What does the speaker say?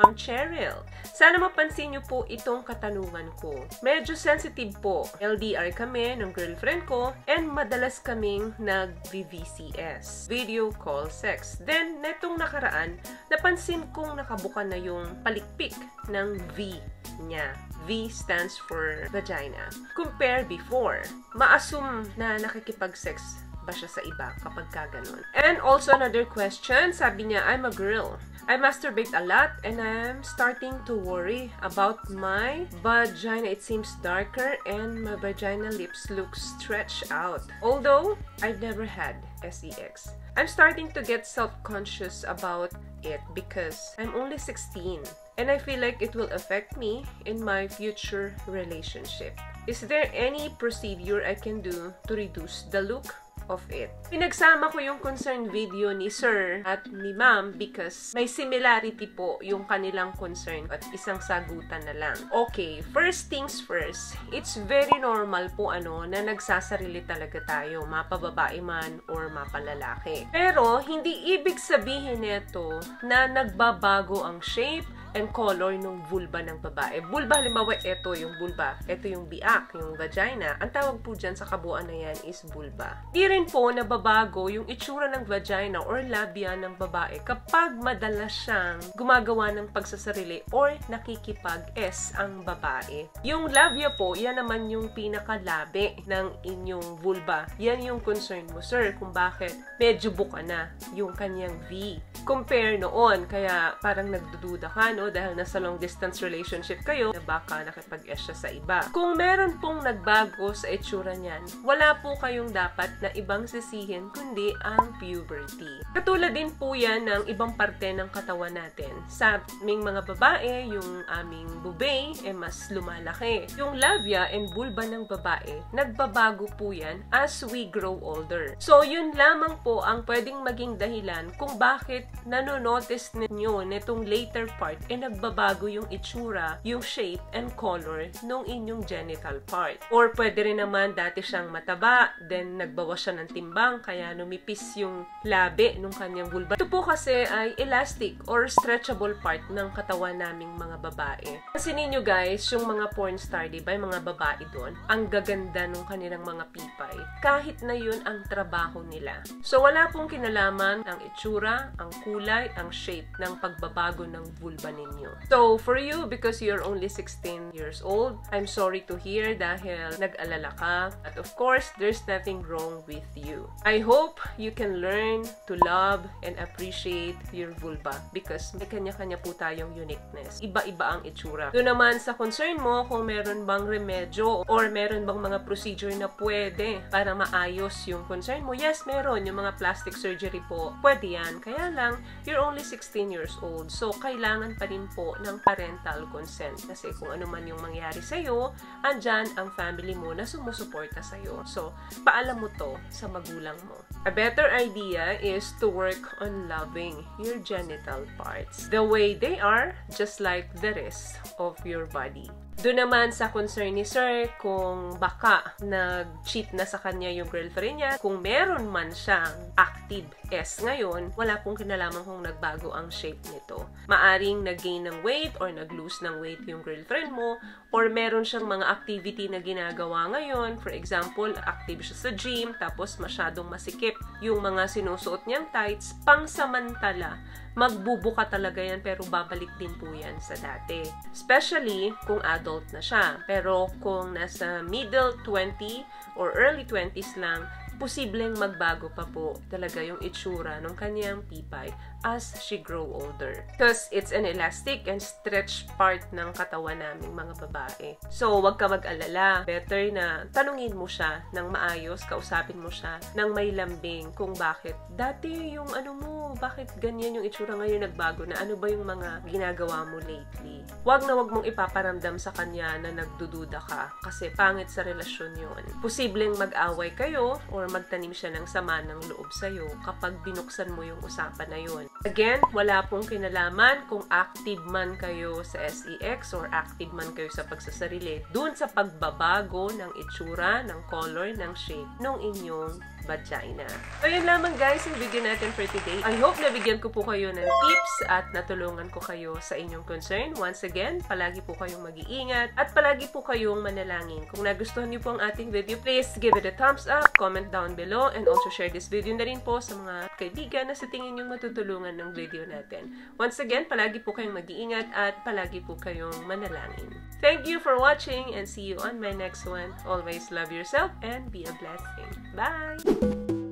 Ma'am Cheryl, sana mapansin niyo po itong katanungan ko. Medyo sensitive po. LDR kami ng girlfriend ko and madalas kaming nag-VCS. Video call sex. Then, netong nakaraan, napansin kong nakabuka na yung palikpik ng V niya. V stands for vagina. Compare before. Ma-assume na nakikipag-sex ba siya sa iba kapag kaganon. And also another question, sabi niya, I'm a girl. I masturbate a lot and I'm starting to worry about my vagina. It seems darker and my vagina lips look stretched out. Although I've never had sex. I'm starting to get self-conscious about it because I'm only 16 and I feel like it will affect me in my future relationship. Is there any procedure I can do to reduce the look of it? Pinagsama ko yung concern video ni Sir at ni Ma'am because may similarity po yung kanilang concern at isang sagutan na lang. Okay, first things first, it's very normal po na nagsasarili talaga tayo, mapababae man or mapalalaki. Pero hindi ibig sabihin nito na nagbabago ang shape and color ng vulva ng babae. Vulva, halimbawa, ito yung vulva. Ito yung biak, yung vagina. Ang tawag po dyan sa kabuuan na yan is vulva. Di rin po nababago yung itsura ng vagina or labia ng babae kapag madalas siyang gumagawa ng pagsasarili or nakikipag-S ang babae. Yung labia po, yan naman yung pinakalabi ng inyong vulva. Yan yung concern mo, sir, kung bakit medyo buka na yung kanyang V. Compare noon, kaya parang nagdududa ka, no? Dahil nasa long distance relationship kayo, na baka nakipag-S siya sa iba. Kung meron pong nagbago sa itsura niyan, wala po kayong dapat na ibang sisihin, kundi ang puberty. Katulad din po yan ng ibang parte ng katawan natin. Sa aming mga babae, yung aming bubay, mas lumalaki. Yung labia and vulva ng babae, nagbabago po yan as we grow older. So, yun lamang po ang pwedeng maging dahilan kung bakit nanonotice ninyo netong later part nagbabago yung itsura, yung shape and color nung inyong genital part. Or pwede rin naman dati siyang mataba, then nagbawas siya ng timbang, kaya numipis yung labi nung kanyang vulva. Ito po kasi ay elastic or stretchable part ng katawan naming mga babae. Kasi ninyo guys, yung mga porn star, diba, yung mga babae doon, ang gaganda nung kanilang mga pipay. Kahit na yun ang trabaho nila. So wala pong kinalaman ang itsura, ang kulay, ang shape ng pagbabago ng vulva ninyo. So, for you, because you're only 16 years old, I'm sorry to hear dahil nag-alala ka. But of course, there's nothing wrong with you. I hope you can learn to love and appreciate your vulva because may kanya-kanya po tayong uniqueness. Iba-iba ang itsura. Doon naman sa concern mo kung meron bang remedyo or meron bang mga procedure na pwede para maayos yung concern mo. Yes, meron. Yung mga plastic surgery po, pwede yan. Kaya lang, you're only 16 years old. So, kailangan pa rin po ng parental consent. Kasi kung ano man yung mangyari sa'yo, andyan ang family mo na sumusuporta sa'yo. So, paalam mo to sa magulang mo. A better idea is to work on loving your genital parts the way they are, just like the rest of your body. Doon naman sa concern ni Sir, kung baka nag-cheat na sa kanya yung girlfriend niya, kung meron man siyang active S ngayon, wala pong kinalaman kung nagbago ang shape nito. Maaring nag-gain ng weight or nag-lose ng weight yung girlfriend mo, or meron siyang mga activity na ginagawa ngayon. For example, active siya sa gym, tapos masyadong masikip yung mga sinusuot niyang tights, pangsamantala. Magbubuka talaga yan pero babalik din po yan sa dati. Especially kung adult na siya. Pero kung nasa middle 20 or early 20s lang, posibleng magbago pa po talaga yung itsura ng kanyang pipay as she grow older. Because it's an elastic and stretch part ng katawan naming mga babae. So, wag ka mag-alala. Better na tanungin mo siya ng maayos, kausapin mo siya ng may lambing kung bakit. Dati yung bakit ganyan yung itsura ngayon nagbago na? Ano ba yung mga ginagawa mo lately? Wag na wag mong ipaparamdam sa kanya na nagdududa ka kasi pangit sa relasyon yun. Posibleng mag-away kayo or magtanim siya ng sama ng loob sa'yo kapag binuksan mo yung usapan na yun. Again, wala pong kinalaman kung active man kayo sa SEX or active man kayo sa pagsasarili dun sa pagbabago ng itsura, ng color, ng shape ng inyong vagina. So, yun lamang guys yung video natin for today. I hope nabigyan ko po kayo ng tips at natulungan ko kayo sa inyong concern. Once again, palagi po kayong mag-iingat at palagi po kayong manalangin. Kung nagustuhan niyo po ang ating video, please give it a thumbs up, comment down below, and also share this video na rin po sa mga kaibigan na sa tingin nyo matutulungan ng video natin. Once again, palagi po kayong mag-iingat at palagi po kayong manalangin. Thank you for watching and see you on my next one. Always love yourself and be a blessing. Bye!